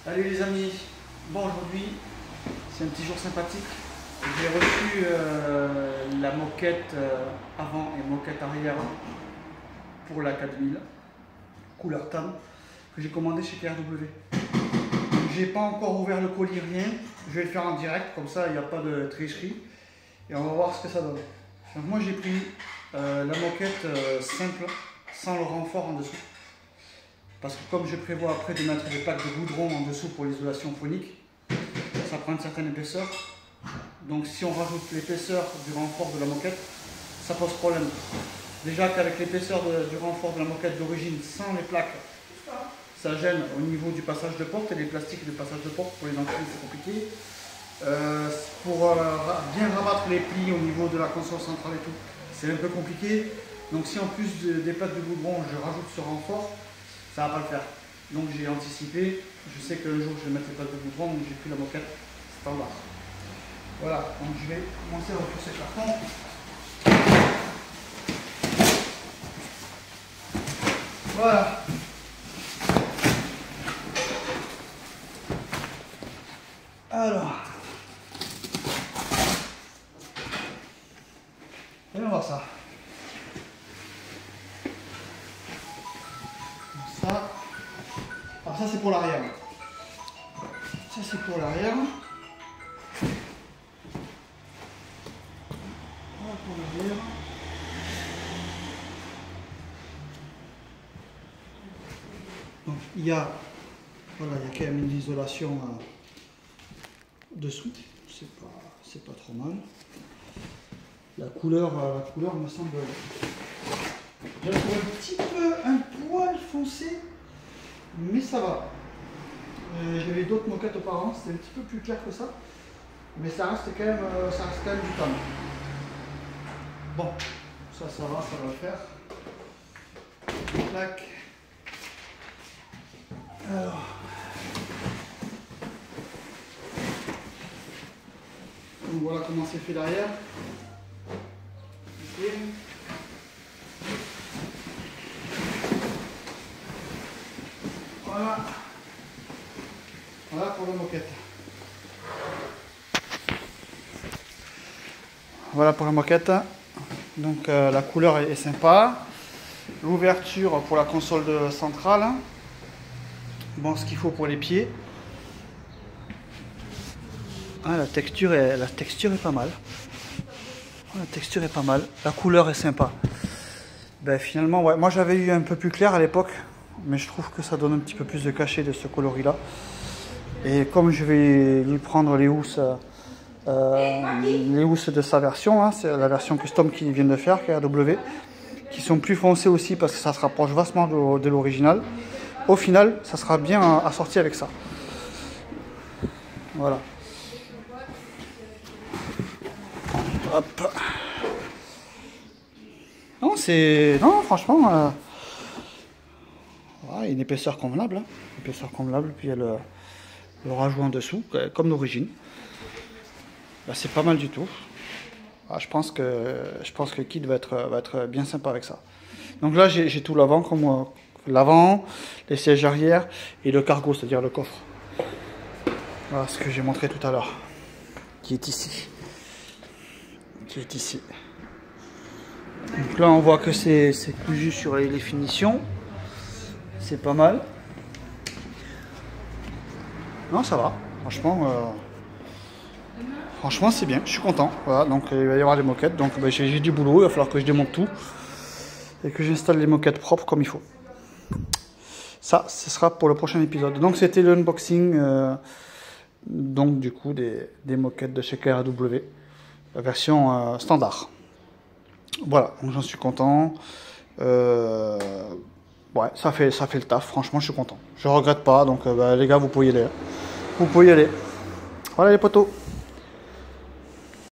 Salut les amis, bon aujourd'hui c'est un petit jour sympathique. J'ai reçu la moquette avant et moquette arrière pour la 4000 couleur tam que j'ai commandé chez KRW. J'ai pas encore ouvert le colis, rien, je vais le faire en direct, comme ça il n'y a pas de tricherie et on va voir ce que ça donne. Donc moi j'ai pris la moquette simple sans le renfort en dessous. Parce que comme je prévois après de mettre des packs de goudron en dessous pour l'isolation phonique, ça prend une certaine épaisseur. Donc si on rajoute l'épaisseur du renfort de la moquette, ça pose problème. Déjà qu'avec l'épaisseur du renfort de la moquette d'origine, sans les plaques, ça gêne au niveau du passage de porte et les plastiques de passage de porte pour les entrées, c'est compliqué. Pour bien rabattre les plis au niveau de la console centrale et tout, c'est un peu compliqué. Donc si en plus des plaques de goudron, je rajoute ce renfort, ça va pas le faire. Donc j'ai anticipé, je sais qu'un jour je vais mettre les plaques de goudron, donc j'ai pris la moquette standard. Voilà, donc je vais commencer à repousser le carton. Voilà. Alors, voyons voir ça. Comme ça. Alors ça c'est pour l'arrière. Ça c'est pour l'arrière. Voilà pour l'arrière. Donc il y a, voilà, il y a quand même une isolation dessous. C'est pas trop mal. La couleur me semble. Je la trouve un petit peu, un poil foncé, mais ça va. J'avais d'autres moquettes auparavant, c'était un petit peu plus clair que ça, mais ça reste quand même du temps. Bon, ça va le faire. Tac. Alors. Donc voilà comment c'est fait derrière. Okay. Voilà. Voilà pour la moquette. Voilà pour la moquette. Donc la couleur est sympa. L'ouverture pour la console centrale. Bon, ce qu'il faut pour les pieds. Ah, la texture est pas mal. La texture est pas mal. La couleur est sympa. Ben, finalement, ouais, moi j'avais eu un peu plus clair à l'époque, mais je trouve que ça donne un petit peu plus de cachet de ce coloris-là. Et comme je vais lui prendre les housses de sa version, hein, c'est la version custom qu'ils viennent de faire, KRW, qui sont plus foncées aussi parce que ça se rapproche vachement de l'original. Au final, ça sera bien assorti avec ça. Voilà. Hop. Non, franchement, voilà, une épaisseur convenable. Hein. Épaisseur convenable, puis il y a le rajout en dessous, comme d'origine. C'est pas mal du tout. Ah, je pense que le kit va être bien sympa avec ça. Donc là, j'ai tout l'avant, comme l'avant, les sièges arrière et le cargo, c'est-à-dire le coffre. Voilà ce que j'ai montré tout à l'heure, qui est ici. Donc là on voit que c'est cousu sur les finitions, c'est pas mal. Non, ça va, franchement c'est bien, je suis content. Voilà, donc il va y avoir les moquettes, donc j'ai du boulot, il va falloir que je démonte tout et que j'installe les moquettes propres comme il faut. Ça, ce sera pour le prochain épisode. Donc c'était l'unboxing donc du coup des moquettes de chez KRW. La version standard. Voilà, donc j'en suis content. Ouais, ça fait le taf, franchement je suis content. Je regrette pas, donc les gars, vous pouvez y aller. Vous pouvez y aller. Voilà les potos.